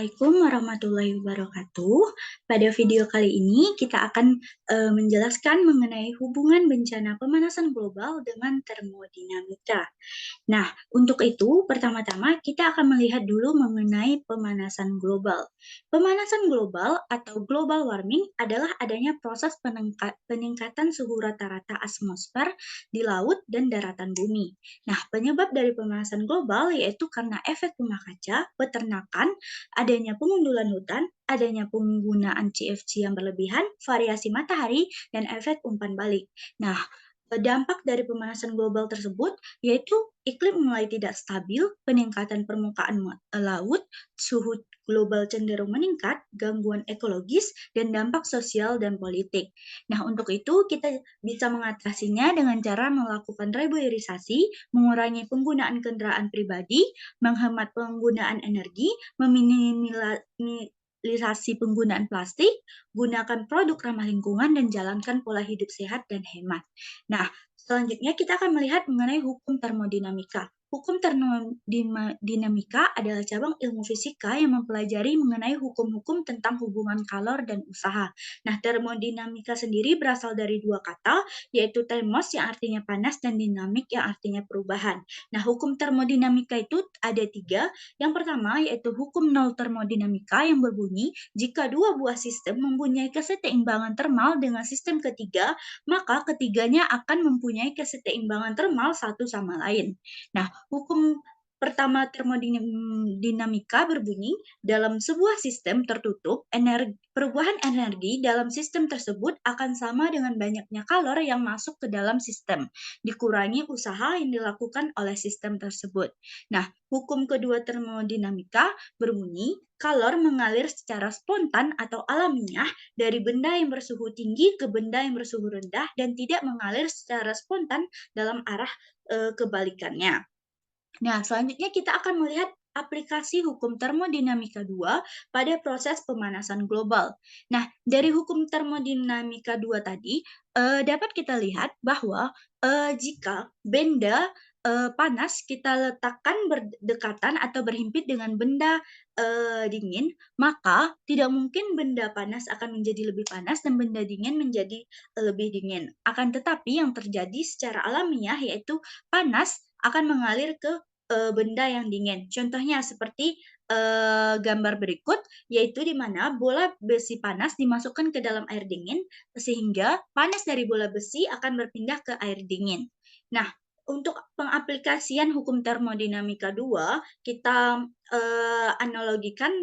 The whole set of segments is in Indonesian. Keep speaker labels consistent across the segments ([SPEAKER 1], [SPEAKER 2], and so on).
[SPEAKER 1] Assalamualaikum warahmatullahi wabarakatuh. Pada video kali ini kita akan menjelaskan mengenai hubungan bencana pemanasan global dengan termodinamika. Nah, untuk itu pertama-tama kita akan melihat dulu mengenai pemanasan global. Pemanasan global atau global warming adalah adanya proses peningkatan suhu rata-rata atmosfer di laut dan daratan bumi. Nah, penyebab dari pemanasan global yaitu karena efek rumah kaca, peternakan, adanya pengundulan hutan, adanya penggunaan CFC yang berlebihan, variasi matahari, dan efek umpan balik. Nah, dampak dari pemanasan global tersebut yaitu iklim mulai tidak stabil, peningkatan permukaan laut, suhu global cenderung meningkat, gangguan ekologis, dan dampak sosial dan politik. Nah, untuk itu kita bisa mengatasinya dengan cara melakukan reboilisasi, mengurangi penggunaan kendaraan pribadi, menghemat penggunaan energi, meminimalisasi penggunaan plastik, gunakan produk ramah lingkungan, dan jalankan pola hidup sehat dan hemat. Nah, selanjutnya kita akan melihat mengenai hukum termodinamika. Hukum termodinamika adalah cabang ilmu fisika yang mempelajari mengenai hukum-hukum tentang hubungan kalor dan usaha. Nah, termodinamika sendiri berasal dari dua kata, yaitu termos yang artinya panas dan dinamik yang artinya perubahan. Nah, hukum termodinamika itu ada tiga. Yang pertama yaitu hukum nol termodinamika yang berbunyi jika dua buah sistem mempunyai keseimbangan termal dengan sistem ketiga, maka ketiganya akan mempunyai keseimbangan termal satu sama lain. Nah, hukum pertama termodinamika berbunyi dalam sebuah sistem tertutup, perubahan energi dalam sistem tersebut akan sama dengan banyaknya kalor yang masuk ke dalam sistem, dikurangi usaha yang dilakukan oleh sistem tersebut. Nah, hukum kedua termodinamika berbunyi kalor mengalir secara spontan atau alamiah dari benda yang bersuhu tinggi ke benda yang bersuhu rendah dan tidak mengalir secara spontan dalam arah kebalikannya. Nah, selanjutnya kita akan melihat aplikasi hukum termodinamika 2 pada proses pemanasan global. Nah, dari hukum termodinamika 2 tadi, dapat kita lihat bahwa jika benda panas kita letakkan berdekatan atau berhimpit dengan benda dingin, maka tidak mungkin benda panas akan menjadi lebih panas dan benda dingin menjadi lebih dingin. Akan tetapi yang terjadi secara alamiah yaitu panas akan mengalir ke benda yang dingin. Contohnya seperti gambar berikut, yaitu di mana bola besi panas dimasukkan ke dalam air dingin, sehingga panas dari bola besi akan berpindah ke air dingin. Nah, untuk pengaplikasian hukum termodinamika 2, kita analogikan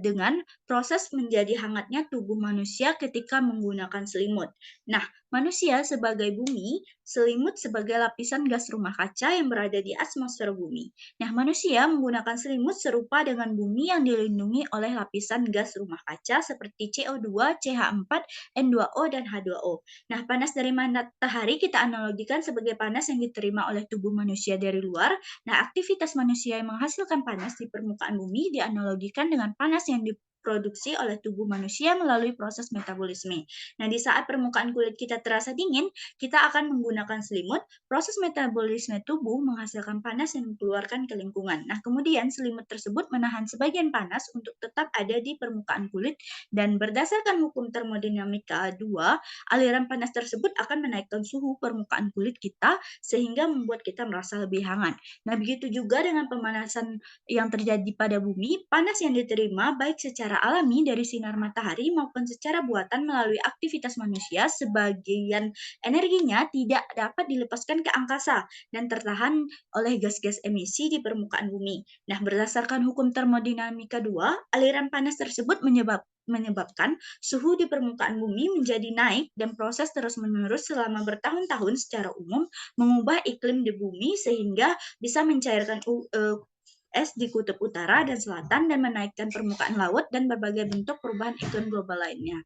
[SPEAKER 1] dengan proses menjadi hangatnya tubuh manusia ketika menggunakan selimut. Nah, manusia sebagai bumi, selimut sebagai lapisan gas rumah kaca yang berada di atmosfer bumi. Nah, manusia menggunakan selimut serupa dengan bumi yang dilindungi oleh lapisan gas rumah kaca seperti CO2, CH4, N2O, dan H2O. Nah, panas dari matahari kita analogikan sebagai panas yang diterima oleh tubuh manusia dari luar. Nah, aktivitas manusia yang menghasilkan panas di permukaan bumi dianalogikan dengan panas yang diproduksi oleh tubuh manusia melalui proses metabolisme. Nah, di saat permukaan kulit kita terasa dingin, kita akan menggunakan selimut. Proses metabolisme tubuh menghasilkan panas yang dikeluarkan ke lingkungan. Nah, kemudian selimut tersebut menahan sebagian panas untuk tetap ada di permukaan kulit dan berdasarkan hukum termodinamika 2, aliran panas tersebut akan menaikkan suhu permukaan kulit kita sehingga membuat kita merasa lebih hangat. Nah, begitu juga dengan pemanasan yang terjadi pada bumi, panas yang diterima baik secara alami dari sinar matahari maupun secara buatan melalui aktivitas manusia, sebagian energinya tidak dapat dilepaskan ke angkasa dan tertahan oleh gas-gas emisi di permukaan bumi. Nah, berdasarkan hukum termodinamika 2, aliran panas tersebut menyebabkan suhu di permukaan bumi menjadi naik dan proses terus-menerus selama bertahun-tahun secara umum mengubah iklim di bumi sehingga bisa mencairkan es di kutub utara dan selatan dan menaikkan permukaan laut dan berbagai bentuk perubahan iklim global lainnya.